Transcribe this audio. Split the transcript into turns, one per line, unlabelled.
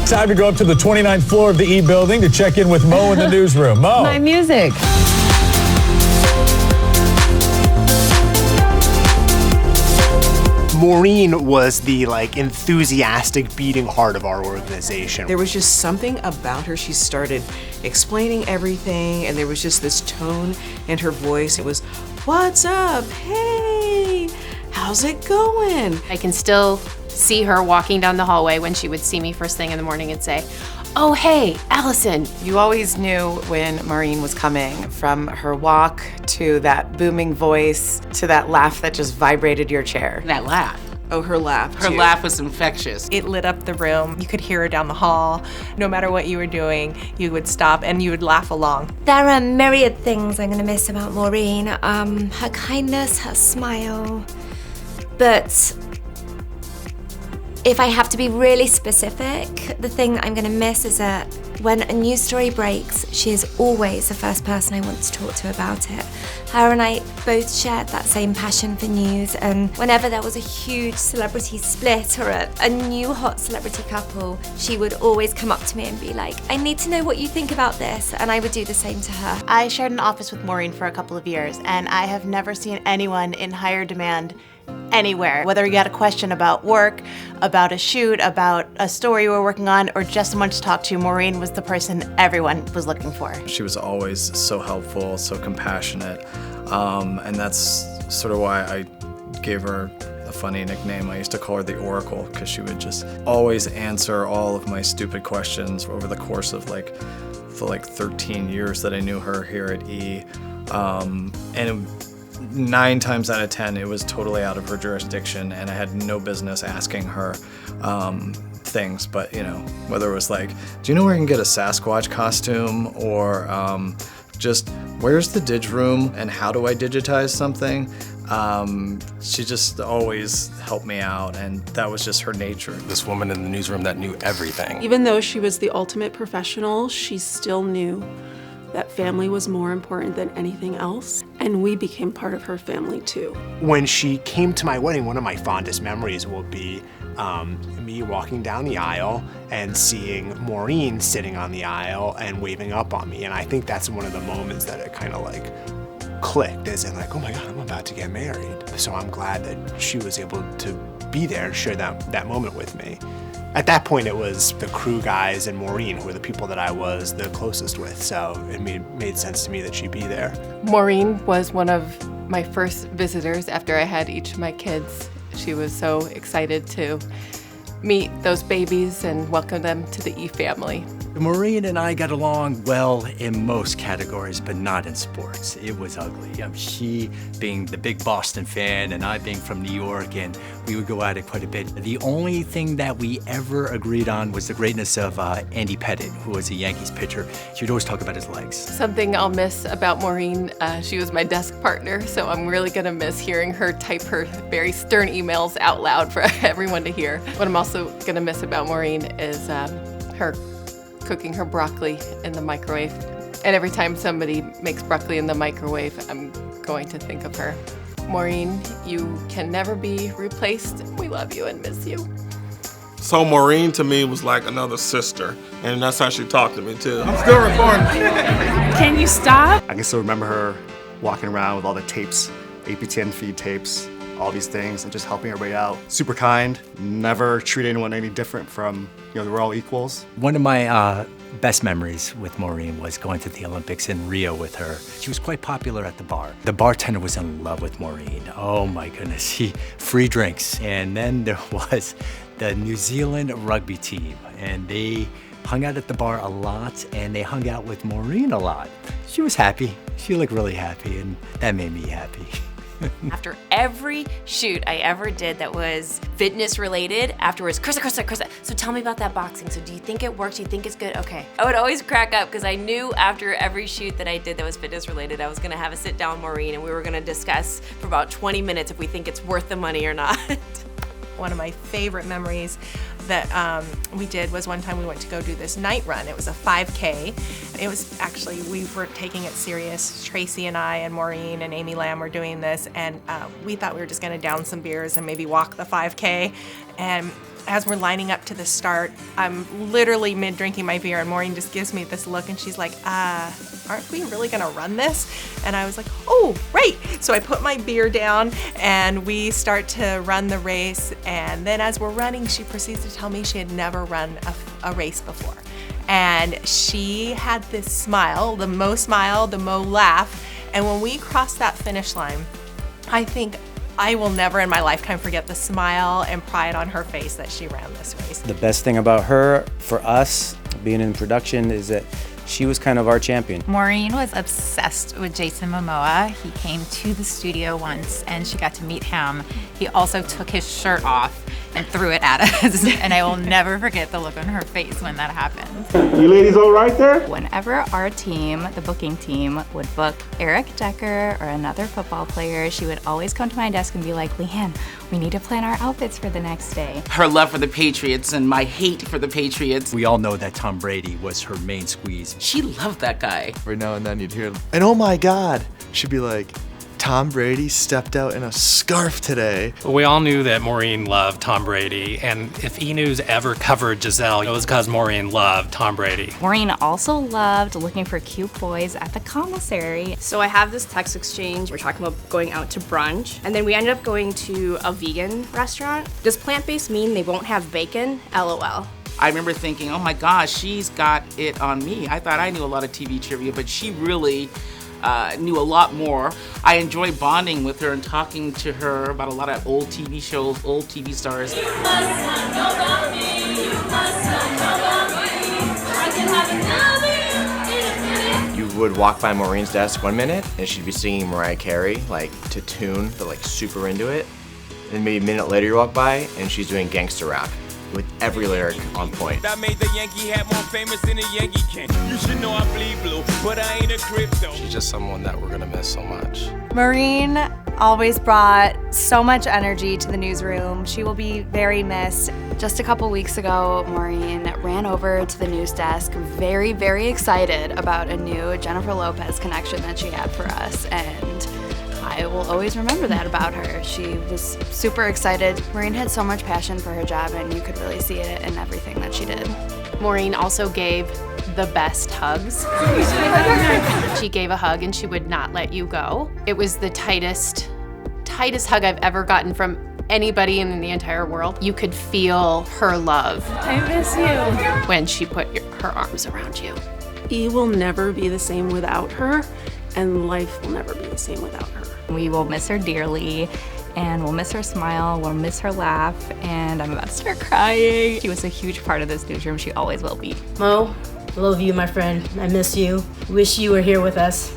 Time to go up to the 29th floor of the E building to check in with Mo in the newsroom. Mo.
My music.
Maureen was the enthusiastic beating heart of our organization.
There was just something about her. She started explaining everything, and there was just this tone in her voice. It was, "What's up? Hey, how's it going?"
I can still see her walking down the hallway when she would see me first thing in the morning and say, "Oh, hey, Allison."
You always knew when Maureen was coming, from her walk to that booming voice to that laugh that just vibrated your chair.
That laugh.
Oh, her laugh,
Her
too.
laugh was infectious.
It lit up the room. You could hear her down the hall. No matter what you were doing, you would stop and you would laugh along.
There are myriad things I'm gonna miss about Maureen. Her kindness, her smile. But if I have to be really specific, the thing I'm gonna miss is that when a news story breaks, she is always the first person I want to talk to about it. Her and I both shared that same passion for news, and whenever there was a huge celebrity split or a new hot celebrity couple, she would always come up to me and be like, "I need to know what you think about this," and I would do the same to her.
I shared an office with Maureen for a couple of years, and I have never seen anyone in higher demand anywhere. Whether you had a question about work, about a shoot, about a story you were working on, or just someone to talk to, Maureen was the person everyone was looking for.
She was always so helpful, so compassionate, and that's sort of why I gave her a funny nickname. I used to call her the Oracle, because she would just always answer all of my stupid questions over the course of the 13 years that I knew her here at E. And 9 times out of 10, it was totally out of her jurisdiction, and I had no business asking her things. But whether it was like, do you know where I can get a Sasquatch costume, or just where's the dig room and how do I digitize something? She just always helped me out, and that was just her nature.
This woman in the newsroom that knew everything.
Even though she was the ultimate professional, she still knew that family was more important than anything else, and we became part of her family too.
When she came to my wedding, one of my fondest memories will be me walking down the aisle and seeing Maureen sitting on the aisle and waving up on me. And I think that's one of the moments that it kind of clicked, as in oh my God, I'm about to get married. So I'm glad that she was able to be there and share that moment with me. At that point, it was the crew guys and Maureen who were the people that I was the closest with, so it made sense to me that she'd be there.
Maureen was one of my first visitors after I had each of my kids. She was so excited to meet those babies and welcome them to the E family.
Maureen and I got along well in most categories, but not in sports. It was ugly. She being the big Boston fan and I being from New York, and we would go at it quite a bit. The only thing that we ever agreed on was the greatness of Andy Pettitte, who was a Yankees pitcher. She would always talk about his legs.
Something I'll miss about Maureen, she was my desk partner, so I'm really gonna miss hearing her type her very stern emails out loud for everyone to hear. What I'm also gonna miss about Maureen is her cooking her broccoli in the microwave. And every time somebody makes broccoli in the microwave, I'm going to think of her. Maureen, you can never be replaced. We love you and miss you.
So Maureen to me was like another sister, and that's how she talked to me too. I'm still recording.
Can you stop?
I can still remember her walking around with all the tapes, APTN feed tapes, all these things, and just helping everybody out. Super kind, never treat anyone any different from, we're all equals.
One of my best memories with Maureen was going to the Olympics in Rio with her. She was quite popular at the bar. The bartender was in love with Maureen. Oh my goodness, free drinks. And then there was the New Zealand rugby team, and they hung out at the bar a lot, and they hung out with Maureen a lot. She was happy. She looked really happy, and that made me happy.
After every shoot I ever did that was fitness related, afterwards, Krista, so tell me about that boxing. So do you think it works? Do you think it's good? Okay. I would always crack up because I knew after every shoot that I did that was fitness related, I was gonna have a sit down with Maureen and we were gonna discuss for about 20 minutes if we think it's worth the money or not.
One of my favorite memories that we did was one time we went to go do this night run. It was a 5K. It was actually, we were taking it serious. Tracy and I and Maureen and Amy Lamb were doing this, and we thought we were just gonna down some beers and maybe walk the 5K. And as we're lining up to the start, I'm literally mid-drinking my beer, and Maureen just gives me this look, and she's like, aren't we really gonna run this? And I was like, oh, right. So I put my beer down, and we start to run the race, and then as we're running, she proceeds to tell me she had never run a race before. And she had this smile, the Mo laugh, and when we crossed that finish line, I think I will never in my lifetime forget the smile and pride on her face that she ran this race.
The best thing about her, for us, being in production, is that she was kind of our champion.
Maureen was obsessed with Jason Momoa. He came to the studio once and she got to meet him. He also took his shirt off and threw it at us. And I will never forget the look on her face when that happened.
You ladies all right there?
Whenever our team, the booking team, would book Eric Decker or another football player, she would always come to my desk and be like, Leanne, we need to plan our outfits for the next day.
Her love for the Patriots and my hate for the Patriots.
We all know that Tom Brady was her main squeeze.
She loved that guy.
Every now and then you'd hear, and oh my God, she'd be like, Tom Brady stepped out in a scarf today.
We all knew that Maureen loved Tom Brady, and if E! ever covered Giselle, it was because Maureen loved Tom Brady.
Maureen also loved looking for cute boys at the commissary.
So I have this text exchange. We're talking about going out to brunch, and then we ended up going to a vegan restaurant. Does plant-based mean they won't have bacon? LOL.
I remember thinking, oh my gosh, she's got it on me. I thought I knew a lot of TV trivia, but she really knew a lot more. I enjoy bonding with her and talking to her about a lot of old TV shows, old TV stars.
You would walk by Maureen's desk 1 minute and she'd be singing Mariah Carey, like to tune, but like super into it. And maybe a minute later you walk by and she's doing gangster rap with every lyric on point.
That made the Yankee hat more famous than a Yankee can. You should know I bleed blue, but I ain't a crypto.
She's just someone that we're gonna miss so much.
Maureen always brought so much energy to the newsroom. She will be very missed.
Just a couple weeks ago, Maureen ran over to the news desk, very, very excited about a new Jennifer Lopez connection that she had for us, and I will always remember that about her. She was super excited. Maureen had so much passion for her job, and you could really see it in everything that she did.
Maureen also gave the best hugs. She gave a hug and she would not let you go. It was the tightest hug I've ever gotten from anybody in the entire world. You could feel her love.
I miss you.
When she put her arms around you.
E will never be the same without her, and life will never be the same without her.
We will miss her dearly, and we'll miss her smile, we'll miss her laugh, and I'm about to start crying. She was a huge part of this newsroom. She always will be.
Mo, love you, my friend. I miss you. Wish you were here with us.